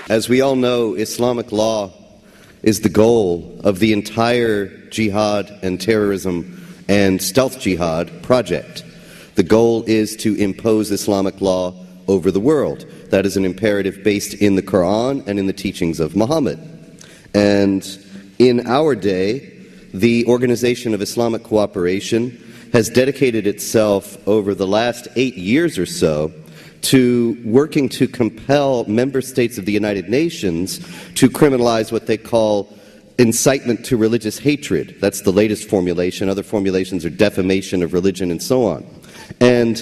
As we all know, Islamic law is the goal of the entire jihad and terrorism and stealth jihad project. The goal is to impose Islamic law over the world. That is an imperative based in the Quran and in the teachings of Muhammad. And in our day, the Organization of Islamic Cooperation has dedicated itself over the last 8 years or so to working to compel member states of the United Nations to criminalize what they call incitement to religious hatred. That's the latest formulation. Other formulations are defamation of religion and so on. And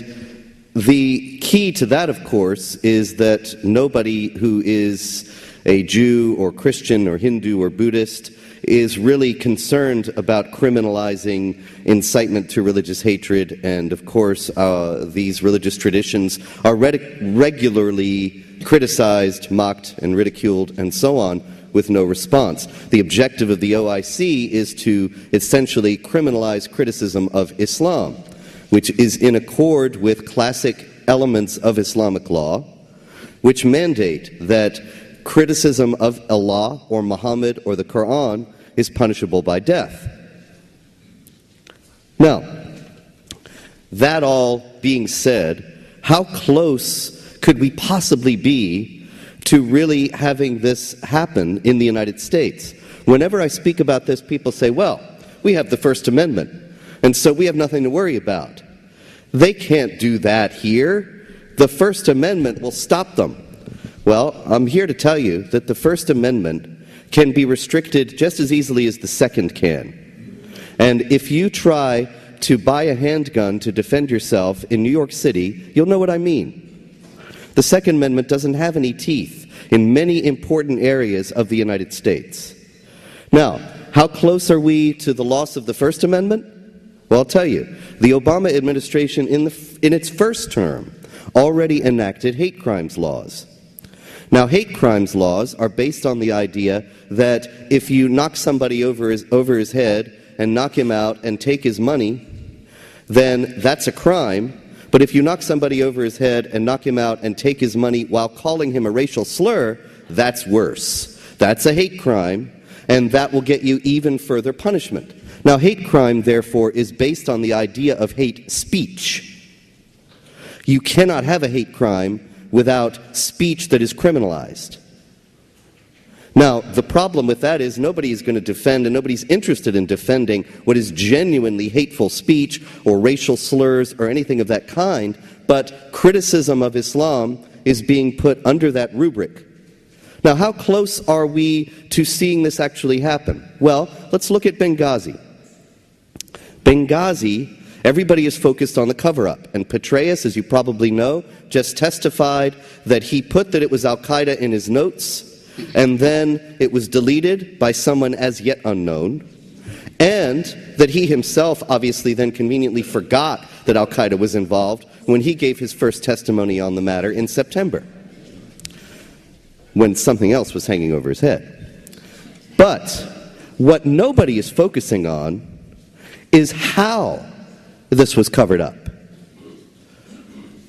the key to that, of course, is that nobody who is a Jew or Christian or Hindu or Buddhist is really concerned about criminalizing incitement to religious hatred. And of course, these religious traditions are regularly criticized, mocked, and ridiculed, and so on, with no response. The objective of the OIC is to essentially criminalize criticism of Islam, which is in accord with classic elements of Islamic law, which mandate that criticism of Allah or Muhammad or the Quran is punishable by death. Now, that all being said, how close could we possibly be to really having this happen in the United States? Whenever I speak about this, people say, well, we have the First Amendment, and so we have nothing to worry about. They can't do that here. The First Amendment will stop them. Well, I'm here to tell you that the First Amendment can be restricted just as easily as the Second can. And if you try to buy a handgun to defend yourself in New York City, you'll know what I mean. The Second Amendment doesn't have any teeth in many important areas of the United States. Now, how close are we to the loss of the First Amendment? Well, I'll tell you, the Obama administration in its first term already enacted hate crimes laws. Now, hate crimes laws are based on the idea that if you knock somebody over his head and knock him out and take his money, then that's a crime. But if you knock somebody over his head and knock him out and take his money while calling him a racial slur, that's worse. That's a hate crime, and that will get you even further punishment. Now, hate crime, therefore, is based on the idea of hate speech. You cannot have a hate crime without speech that is criminalized. Now, the problem with that is nobody is going to defend, and nobody's interested in defending what is genuinely hateful speech or racial slurs or anything of that kind, but criticism of Islam is being put under that rubric. Now, how close are we to seeing this actually happen? Well, let's look at Benghazi. Benghazi, everybody is focused on the cover-up, and Petraeus, as you probably know, just testified that he put that it was Al-Qaeda in his notes, and then it was deleted by someone as yet unknown, and that he himself obviously then conveniently forgot that Al-Qaeda was involved when he gave his first testimony on the matter in September, when something else was hanging over his head. But what nobody is focusing on is how this was covered up.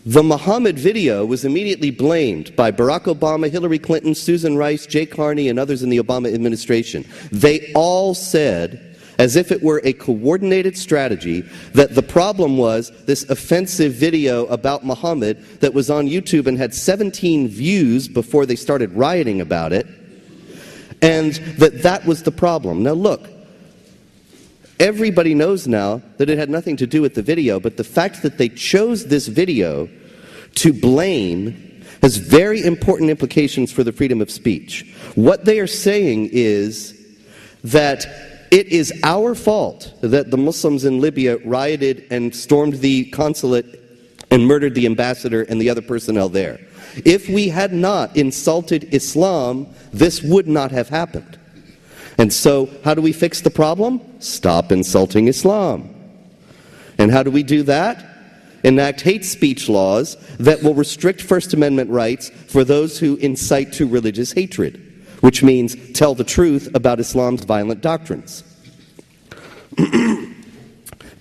The Muhammad video was immediately blamed by Barack Obama, Hillary Clinton, Susan Rice, Jay Carney, and others in the Obama administration. They all said, as if it were a coordinated strategy, that the problem was this offensive video about Muhammad that was on YouTube and had 17 views before they started rioting about it, and that was the problem. Now look, everybody knows now that it had nothing to do with the video, but the fact that they chose this video to blame has very important implications for the freedom of speech. What they are saying is that it is our fault that the Muslims in Libya rioted and stormed the consulate and murdered the ambassador and the other personnel there. If we had not insulted Islam, this would not have happened. And so, how do we fix the problem? Stop insulting Islam. And how do we do that? Enact hate speech laws that will restrict First Amendment rights for those who incite to religious hatred, which means tell the truth about Islam's violent doctrines.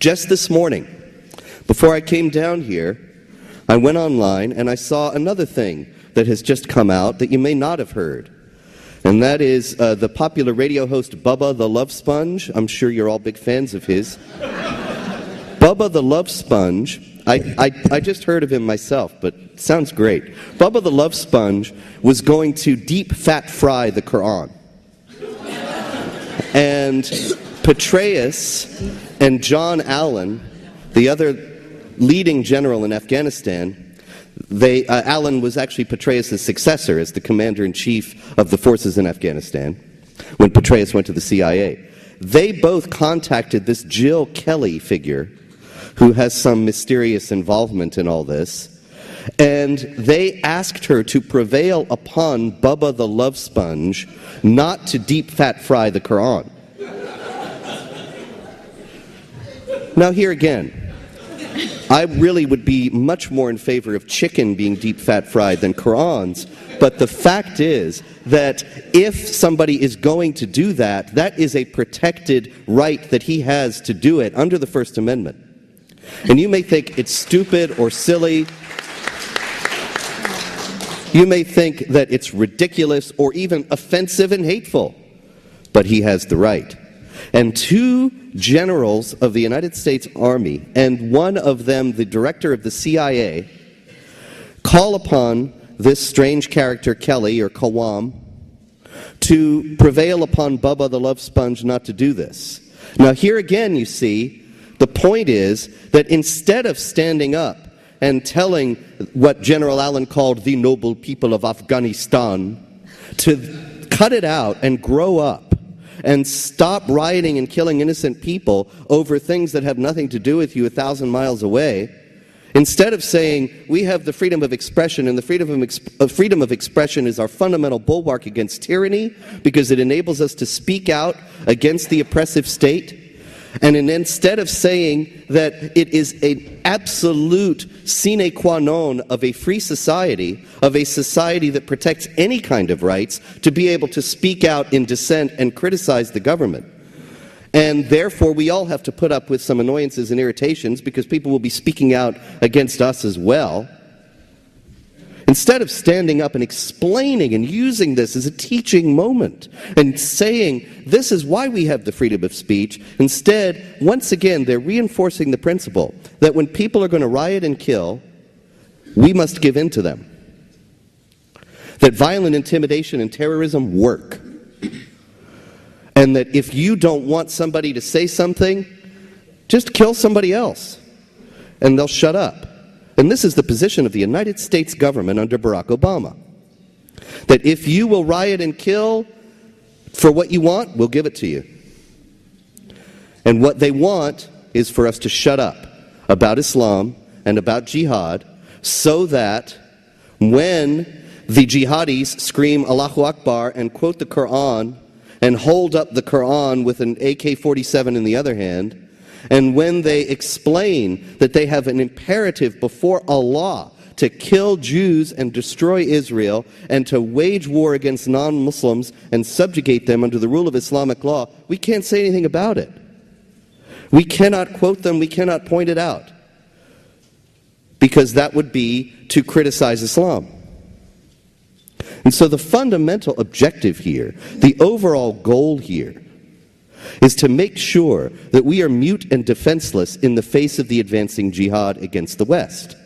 Just this morning, before I came down here, I went online and I saw another thing that has just come out that you may not have heard. And that is the popular radio host Bubba the Love Sponge. I'm sure you're all big fans of his. Bubba the Love Sponge, I just heard of him myself, but sounds great. Bubba the Love Sponge was going to deep fat fry the Quran. And Petraeus and John Allen, the other leading general in Afghanistan, Allen was actually Petraeus' successor as the commander-in-chief of the forces in Afghanistan when Petraeus went to the CIA. They both contacted this Jill Kelly figure who has some mysterious involvement in all this, and they asked her to prevail upon Bubba the Love Sponge not to deep fat fry the Quran. Now here again, I really would be much more in favor of chicken being deep fat fried than Qurans, but the fact is that if somebody is going to do that, that is a protected right that he has to do it under the First Amendment. And you may think it's stupid or silly. You may think that it's ridiculous or even offensive and hateful, but he has the right. And two generals of the United States Army, and one of them the director of the CIA, call upon this strange character Kelly, or Qawam, to prevail upon Bubba the Love Sponge not to do this. Now here again, you see, the point is that instead of standing up and telling what General Allen called the noble people of Afghanistan to cut it out and grow up and stop rioting and killing innocent people over things that have nothing to do with you 1,000 miles away, instead of saying we have the freedom of expression, and the freedom of expression is our fundamental bulwark against tyranny because it enables us to speak out against the oppressive state, and instead of saying that it is an absolute sine qua non of a free society, of a society that protects any kind of rights, to be able to speak out in dissent and criticize the government. And therefore, we all have to put up with some annoyances and irritations because people will be speaking out against us as well. Instead of standing up and explaining and using this as a teaching moment and saying, this is why we have the freedom of speech, instead, once again, they're reinforcing the principle that when people are going to riot and kill, we must give in to them. That violent intimidation and terrorism work. And that if you don't want somebody to say something, just kill somebody else, and they'll shut up. And this is the position of the United States government under Barack Obama. That if you will riot and kill for what you want, we'll give it to you. And what they want is for us to shut up about Islam and about jihad, so that when the jihadis scream Allahu Akbar and quote the Quran and hold up the Quran with an AK-47 in the other hand, and when they explain that they have an imperative before Allah to kill Jews and destroy Israel and to wage war against non-Muslims and subjugate them under the rule of Islamic law, we can't say anything about it. We cannot quote them, we cannot point it out, because that would be to criticize Islam. And so the fundamental objective here, the overall goal here, is to make sure that we are mute and defenseless in the face of the advancing jihad against the West.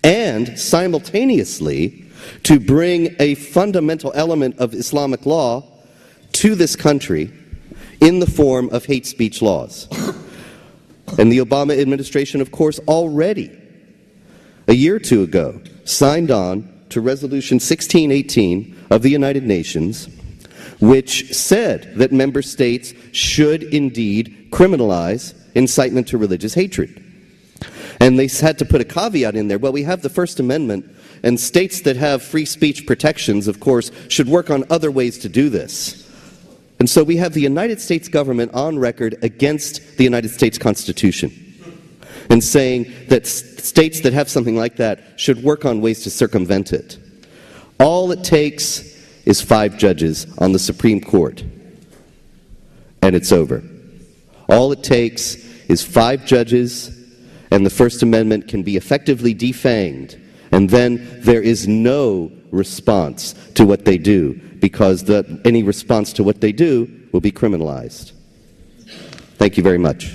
And simultaneously, to bring a fundamental element of Islamic law to this country in the form of hate speech laws. And the Obama administration, of course, already, a year or two ago, signed on to Resolution 1618 of the United Nations, which said that member states should indeed criminalize incitement to religious hatred. And they had to put a caveat in there. Well, we have the First Amendment, and states that have free speech protections, of course, should work on other ways to do this. And so we have the United States government on record against the United States Constitution, and saying that states that have something like that should work on ways to circumvent it. All it takes is 5 judges on the Supreme Court, and it's over. All it takes is 5 judges, and the First Amendment can be effectively defanged, And then there is no response to what they do, because any response to what they do will be criminalized. Thank you very much.